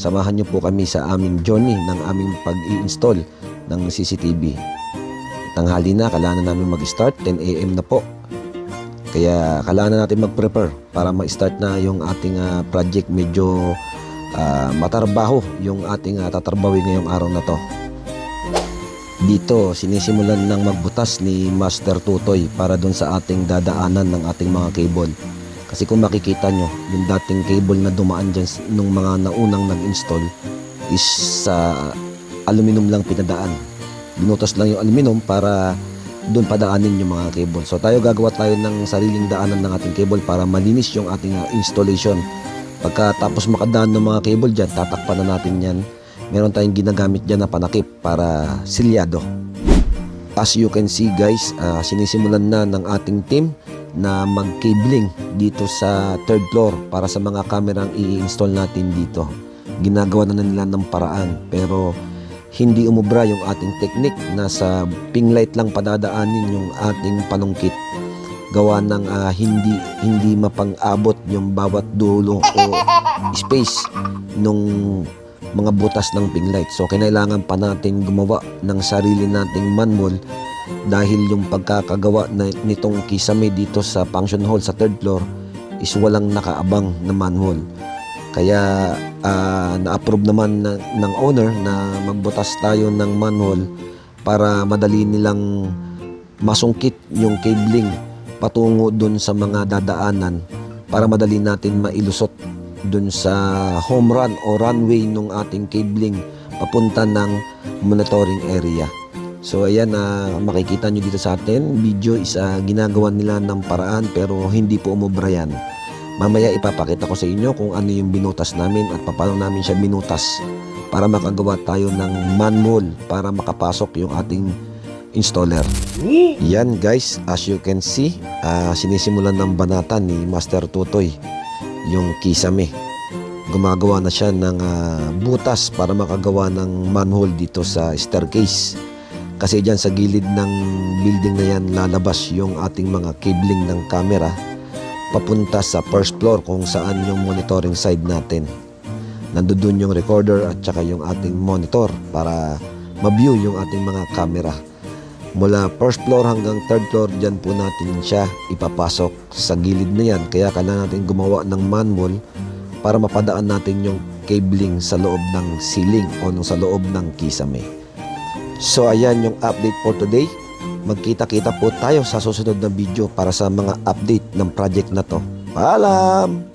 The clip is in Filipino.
Samahan niyo po kami sa aming journey ng aming pag-i-install ng CCTV. Tanghali na, kailangan namin mag-start, 10 AM na po. Kaya kailangan natin mag-prepare para ma-start na yung ating project. Medyo matarbaho yung ating tatarbawi ngayong araw na to. Dito, sinisimulan ng magbutas ni Master Tutoy para dun sa ating dadaanan ng ating mga cable. Kasi kung makikita nyo, yung dating cable na dumaan dyan nung mga naunang nag-install is sa aluminum lang pinadaan. Binutas lang yung aluminum para dun padaanin yung mga cable. So tayo gagawa tayo ng sariling daanan ng ating cable para malinis yung ating installation. Pagkatapos makadaan ng mga cable dyan, tatakpan na natin yan. Meron tayong ginagamit dyan na panakip para silyado. As you can see guys, sinisimulan na ng ating team na mag-cabling dito sa third floor para sa mga kamerang i-install natin dito. Ginagawa na nila ng paraan pero hindi umubra yung ating technique na sa ping light lang padadaanin yung ating panungkit. Gawa ng hindi mapang-abot yung bawat dulo o space nung mga butas ng ping light. So kailangan pa natin gumawa ng sarili nating manhole dahil yung pagkakagawa nitong kisame dito sa function hall sa third floor is walang nakaabang na manhole. Kaya na-approve naman ng owner na magbutas tayo ng manhole para madali nilang masungkit yung cabling patungo dun sa mga dadaanan para madali natin mailusot dun sa home run o runway ng ating cabling papunta ng monitoring area. So ayan, makikita nyo dito sa atin video is ginagawa nila ng paraan pero hindi po umubra yan. Mamaya ipapakita ko sa inyo kung ano yung binutas namin at paano namin siya binutas para makagawa tayo ng manhole para makapasok yung ating installer. Yan guys, as you can see, sinisimulan ng banata ni Master Tutoy yung kisame. Gumagawa na siya ng butas para makagawa ng manhole dito sa staircase. Kasi dyan sa gilid ng building na yan lalabas yung ating mga cabling ng camera papunta sa first floor kung saan yung monitoring side natin. Nandoon yung recorder at saka yung ating monitor para ma-view yung ating mga camera. Mula first floor hanggang third floor, dyan po natin siya ipapasok sa gilid na yan. Kaya kailangan natin gumawa ng manhole para mapadaan natin yung cabling sa loob ng ceiling o sa loob ng kisame. So ayan yung update for today. Magkita-kita po tayo sa susunod na video para sa mga update ng project na to. Paalam!